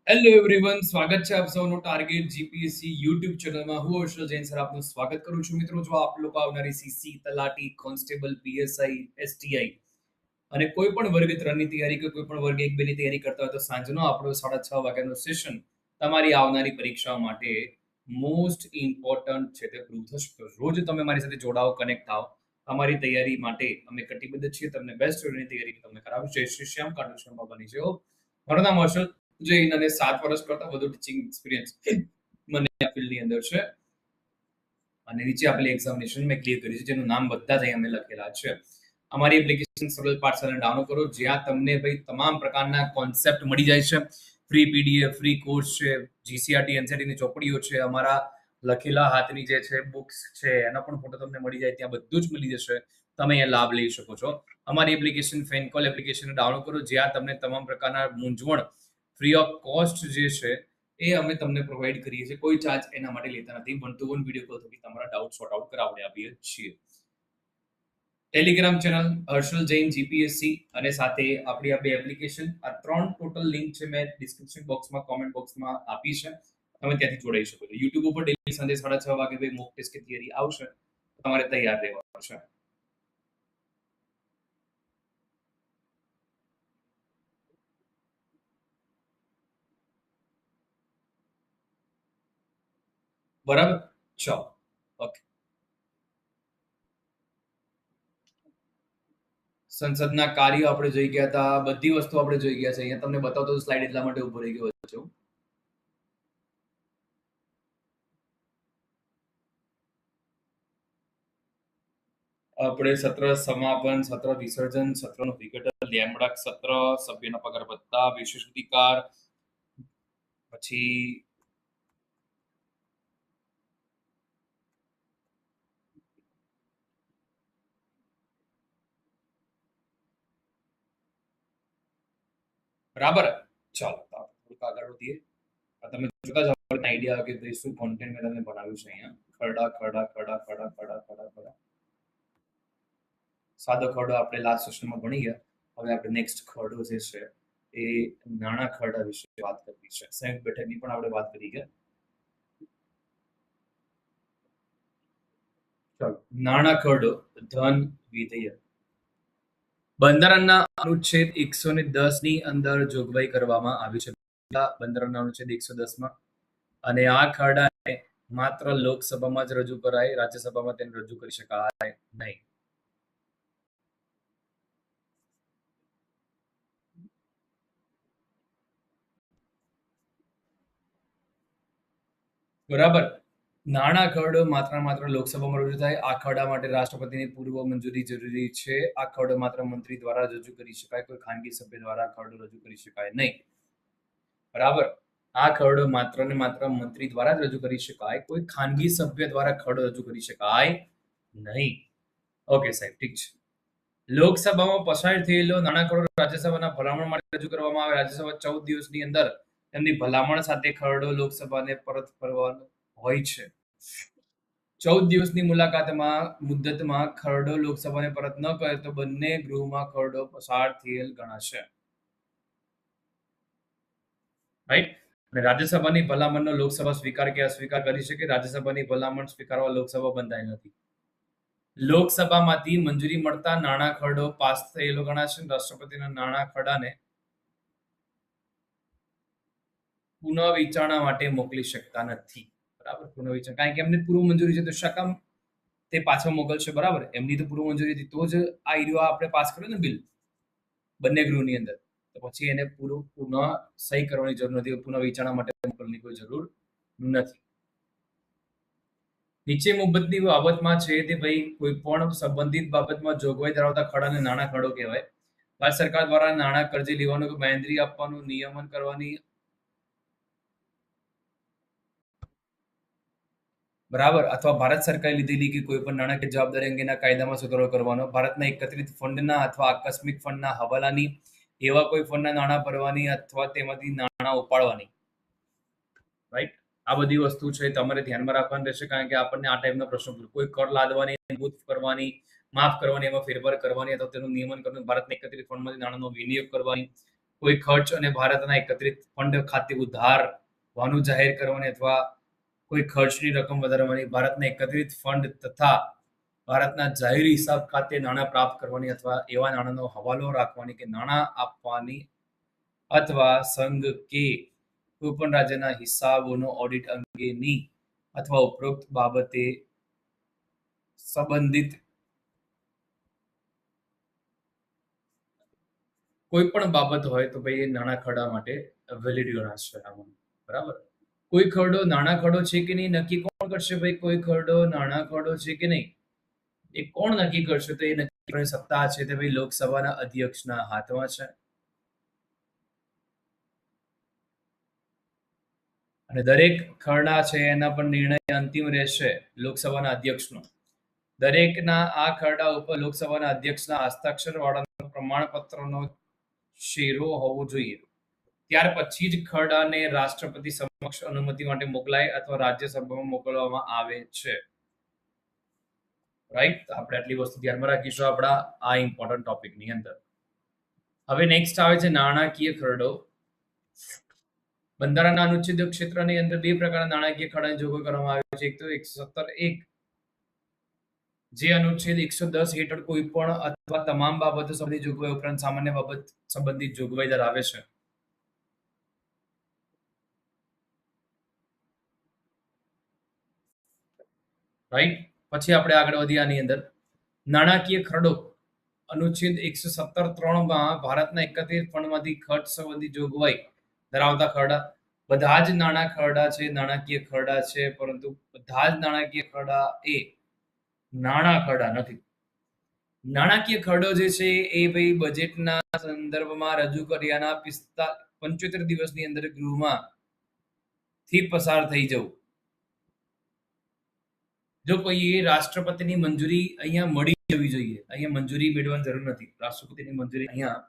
Hello everyone, સ્વાગત છે આપ સૌનું ટાર્ગેટ જીપીએસસી યુટ્યુબ ચેનલમાં. હું હર્ષલ જૈન સર આપનું સ્વાગત કરું છું. મિત્રો, જો આપ લોકો આવનારી સીસી, તલાટી, કોન્સ્ટેબલ, પીએસઆઈ, એસટીઆઈ અને કોઈ પણ વર્ગ 3 ની તૈયારી કે કોઈ પણ વર્ગ 1-2 ની તૈયારી કરતા હોય તો સાંજનો આપણો 6:30 વાગ્યાનો સેશન તમારી આવનારી પરીક્ષાઓ માટે મોસ્ટ ઇમ્પોર્ટન્ટ છે તે પ્રૂવ થશે. તો રોજ તમે મારી સાથે જોડાઓ, કનેક્ટ થાઓ. અમારી તૈયારી માટે અમે કટિબદ્ધ છીએ. તમને બેસ્ટ સ્ટુડન્ટની તૈયારી તમને કરાવું. જય શ્રી શ્યામ, કાર્ટૂન શર્મા બની જયો. મારું નામ હર્ષલ જૈન અને 7 વર્ષ કરતા વધુ ટીચિંગ એક્સપિરિયન્સ મને આ ફિલ્ડની અંદર છે. અને નીચે આપેલી એક્ઝામિનેશન મેં ક્લિયર કરી છે, જેનું નામ બધા જ અહીંયા મેં લખેલા છે. અમારી એપ્લિકેશન સરળ પાઠશાળા ડાઉનલોડ કરો, જ્યાં તમને ભાઈ તમામ પ્રકારના કોન્સેપ્ટ મળી જાય છે. ફ્રી પીડીએફ, ફ્રી કોર્સ છે, જીસીઆરટી એનસીઆરટી ની ચોપડીઓ છે, અમારા લખેલા હાથની જે છે બુક્સ છે, એનો પણ ફોટો તમને મળી જાય. ત્યાં બધું જ મળી જશે. તમે અહીંયા લાભ લઈ શકો છો. અમારી એપ્લિકેશન ફેનકોલ એપ્લિકેશન ડાઉનલોડ કરો, જ્યાં તમને તમામ પ્રકારના મૂંઝવણ ફ્રી ઓફ કોસ્ટ જે છે એ અમે તમને પ્રોવાઈડ કરીએ છીએ. કોઈ ચાર્જ એના માટે લેતા નથી. 1 to 1 વિડીયો કોલ થકી તમારા ડાઉટ સોર્ટ આઉટ કરાવી આપીએ છીએ. Telegram channel Harshal Jain GPSC અને સાથે આપણી આ બે એપ્લિકેશન, આ 3 ટોટલ લિંક છે મેં ડિસ્ક્રિપ્શન બોક્સમાં, કોમેન્ટ બોક્સમાં આપી છે. તમે ત્યાંથી જોડાઈ શકો છો. યુટ્યુબ ઉપર ડેલી સાંજે 6:30 વાગે ભાઈ મોક ટેસ્ટ કે થિયરી આવશે. તમારે તૈયાર રહેવાનું છે. બરાબર, ચલો, ઓકે. સંસદના કાર્યો આપણે જોઈ ગયા હતા, બધી વસ્તુ આપણે જોઈ ગયા છે. અહીંયા તમને બતાવતો સ્લાઇડ એટલા માટે ઉભો રહી ગયો છું. આપણે સત્ર સમાપન, સત્ર વિસર્જન, સત્રનું વિઘટન, લેમડા સત્ર, સભ્યના પગાર ભથ્થા, વિશેષ અધિકાર, પછી બરાબર. ચાલો તો આપણે થોડુંક આગળ વધીએ. તમે જોતા જાઓ, આઈડિયા આવે કે ભાઈ શું કોન્ટેન્ટ મેં તમને બનાવ્યું છે. અહીંયા ખરડા ખરડા ખરડા ખરડા ખરડા ખરડા ખરડા સાદો ખરડો આપણે લાસ્ટ સેશનમાં ભણી ગયા. હવે આપણે નેક્સ્ટ ખરડો જે છે એ નાણાં ખરડા વિશે વાત કરવી છે. સંયુક્ત બેઠકની પણ આપણે વાત કરી ગયા. ચાલો, નાણાં ખરડો, ધન વિધેયક. બંધારણના અનુચ્છેદ 110 ની અંદર જોગવાઈ કરવામાં આવી છે. બંધારણના અનુચ્છેદ 110 માં. અને આ ખરડાને માત્ર લોકસભામાં જ રજૂ કરાય, રાજ્યસભામાં તેને રજૂ કરી શકાય નહીં. બરાબર. નાણાં ખરડો માત્ર લોકસભામાં રજૂ થાય. આ ખરડા માટે રાષ્ટ્રપતિની પૂર્વ મંજૂરી જરૂરી છે. આ ખરડો માત્ર મંત્રી દ્વારા રજૂ કરી શકાય, કોઈ ખાનગી સભ્ય દ્વારા ખરડો રજૂ કરી શકાય નહીં. બરાબર. આ ખરડો માત્ર ને માત્ર મંત્રી દ્વારા જ રજૂ કરી શકાય, કોઈ ખાનગી સભ્ય દ્વારા ખરડો રજૂ કરી શકાય નહીં. ઓકે સાહેબ, ઠીક છે. લોકસભામાં પસાર થયેલો નાણાં ખરડો રાજ્યસભાના ભલામણ માટે રજૂ કરવામાં આવે. રાજ્યસભા 14 દિવસની અંદર તેમની ભલામણ સાથે ખરડો લોકસભાને પરત કરવાનો હોય છે. 14 દિવસની મુદ્દતમાં ખરડો લોકસભાને પરત ન કરે તો બંને ગૃહમાં ખરડો પસાર થયેલ ગણાશે. રાઈટ. અને રાજ્યસભાની ભલામણનો લોકસભા સ્વીકાર કે અસ્વીકાર કરી શકે. રાજ્યસભાની ભલામણ સ્વીકારવા લોકસભા બંધાયેલ નથી. લોકસભામાંથી મંજૂરી મળતા નાણાં ખરડો પાસ થયેલો ગણાશે. રાષ્ટ્રપતિના નાણાં ખરડાને પુનઃ વિચારણા માટે મોકલી શકતા નથી. બરાબર, પુનઃ વિચારણા, કારણ કે એમને પૂર્વ મંજૂરી છે તો શકમ તે પાછો મોકલશે. બરાબર, એમની તો પૂર્વ મંજૂરી હતી તો જ આ ઈરો આપણે પાસ કર્યો ને બિલ બંને ગૃહની અંદર. તો પછી એને પુનઃ સહી કરવાની જરૂર નથી, પુનઃ વિચારણા માટે મોકલવાની કોઈ જરૂર નથી. નીચે મુજબની બાબતમાં છે તે ભાઈ કોઈ પણ સંબંધિત બાબતમાં જોગવાઈ ધરાવતા ખરડાને નાણાં ખરડો કહેવાય. ભારત સરકાર દ્વારા નાણાં કર્જે લેવાનું કે બાંહેધરી આપવાનું, નિયમન કરવાની, બરાબર, અથવા ભારત સરકારે લીધેલી કે કોઈ પણ નાણાકીય જવાબદારી અંગેના કાયદામાં સુધારો કરવાનો, ભારતના એકત્રિત ફંડના અથવા આકસ્મિક ફંડના હવાલાની, એવા કોઈ ફંડના નાણાં ભરવાની અથવા તેમાંથી નાણાં ઉપાડવાની. રાઈટ. આ બધી વસ્તુ છે તમારે ધ્યાનમાં રાખવાની રહેશે, કારણ કે આપણને આ ટાઈપના પ્રશ્નો કોઈ કર લાદવાની, ભૂત કરવાની, માફ કરવાની, એમાં ફેરફાર કરવાની અથવા તેનું નિયમન કરવાનું, ભારતના એકત્રિત ફંડમાંથી નાણાંનો વિનિયોગ કરવાની, કોઈ ખર્ચ અને ભારતના એકત્રિત ફંડ ખાતે ઉધારવાનું જાહેર કરવાની અથવા કોઈ ખર્ચની રકમ વધારવાની, ભારતના એકત્રિત ફંડ તથા ભારતના જાહેર હિસાબ ખાતે નાણાં પ્રાપ્ત કરવાની અથવા એવા નાણાંનો હવાલો રાખવાની કે નાણાં આપવાની અથવા સંઘ કે કોઈ પણ રાજ્યના હિસાબોનો ઓડિટ અંગેની અથવા ઉપરોક્ત બાબતે સંબંધિત કોઈ પણ બાબત હોય તો ભાઈ એ નાણાં ખરડા માટે વેલિડ ગણાશે આમાં. બરાબર. કોઈ ખરડો નાણાં ખરડો છે કે નહીં નક્કી કોણ કરશે ભાઈ? કોઈ ખરડો નાણાં ખરડો છે કે નહીં એ કોણ નક્કી કરશે? તો એ નક્કી કરવાની સત્તા છે તે ભાઈ લોકસભાના અધ્યક્ષના હાથમાં છે. અને દરેક ખરડા છે એના પર નિર્ણય અંતિમ રહેશે લોકસભાના અધ્યક્ષનો. દરેકના આ ખરડા ઉપર લોકસભાના અધ્યક્ષના હસ્તાક્ષર વાળા પ્રમાણપત્રનો શેરો હોવો જોઈએ. ત્યાર પછી જ ખરડાને રાષ્ટ્રપતિ સમક્ષ અનુમતિ માટે મોકલાય અથવા રાજ્યસભામાં મોકલવામાં આવે છે. રાઈટ. આપણે આટલી વસ્તુ ધ્યાનમાં રાખીશું આપણા આ ઇમ્પોર્ટન્ટ ટોપિકની અંદર. હવે નેક્સ્ટ આવે છે નાણાકીય ખરડો. બંધારણના અનુચ્છેદ ક્ષેત્રની અંદર બે પ્રકારના નાણાકીય ખરડાની જોગવાઈ કરવામાં આવી છે. એક તો 117(1) જે અનુચ્છેદ 110 હેઠળ કોઈ પણ અથવા તમામ બાબતો સંબંધિત જોગવાઈ ઉપરાંત સામાન્ય બાબત સંબંધિત જોગવાઈ ધરાવે છે. રાઈટ. પછી આપણે આગળ વધીએ આની અંદર નાણાકીય ખરડો અનુચ્છેદ 117(3) ભારતના એકત્રિત ફંડમાંથી ખર્ચ સંબંધી જોગવાઈ ધરાવતા ખરડા. બધા જ નાણાં ખરડા છે નાણાકીય ખરડા છે, પરંતુ બધા જ નાણાકીય ખરડા એ નાણાં ખરડા નથી. નાણાકીય ખરડો જે છે એ ભાઈ બજેટના સંદર્ભમાં રજૂ કર્યાના 75 દિવસની અંદર ગૃહમાં થી પસાર થઈ જવું. જો કોઈ રાષ્ટ્રપતિની મંજૂરી અહીંયા મળી જવી જોઈએ. અહીંયા મંજૂરી મેળવવાની જરૂર નથી. રાષ્ટ્રપતિની મંજૂરી અહીંયા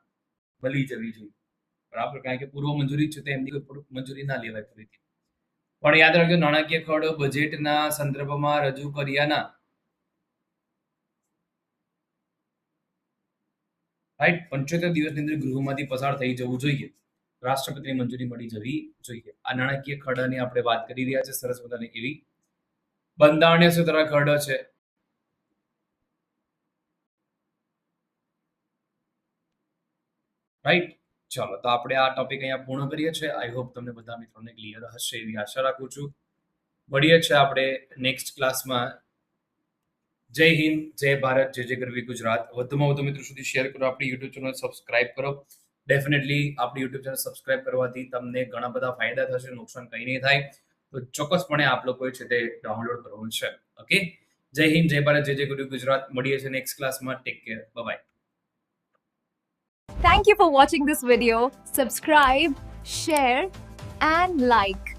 મળી જવી જોઈએ. બરાબર. કારણ કે પૂર્વ મંજૂરી છે તો એમની કોઈ મંજૂરી ના લેવાય ફરીથી. પણ યાદ રાખજો નાણાકીય ખરડો બજેટના સંદર્ભમાં રજૂ કર્યાના રાઈટ 75 દિવસની અંદર ગૃહમાંથી પસાર થઈ જવું જોઈએ. રાષ્ટ્રપતિની મંજૂરી મળી જવી જોઈએ. આ નાણાકીય ખરડાની આપણે વાત કરી રહ્યા છે. સરસ મજાની એવી બંધારણીય સુધારા ખરડો છે. રાઈટ. ચાલો તો આપણે આ ટોપિક અહીંયા પૂર્ણ કરીએ છીએ. આઈ હોપ તમને બધા મિત્રોને ક્લિયર હશે એવી આશા રાખું છું. મળીએ છીએ આપણે નેક્સ્ટ ક્લાસમાં. જય હિન્દ, જય ભારત, જય જય ગરવી ગુજરાત. વધુમાં વધુ મિત્રો સુધી શેર કરો. આપણી યુટ્યુબ ચેનલ સબસ્ક્રાઇબ કરો. ડેફિનેટલી આપણી યુટ્યુબ ચેનલ સબસ્ક્રાઇબ કરવાથી તમને ઘણા બધા ફાયદા થશે. નુકસાન કંઈ નહીં થાય. તો ચોક્કસપણે આપ લોકોએ છે તે ડાઉનલોડ કરવું છે. ઓકે. જય હિન્દ, જય ભારત, જય જય ગરવી ગુજરાત. મળીએ છીએ નેક્સ્ટ ક્લાસમાં. Take care. Bye. Thank you for watching this video. Subscribe, share and like.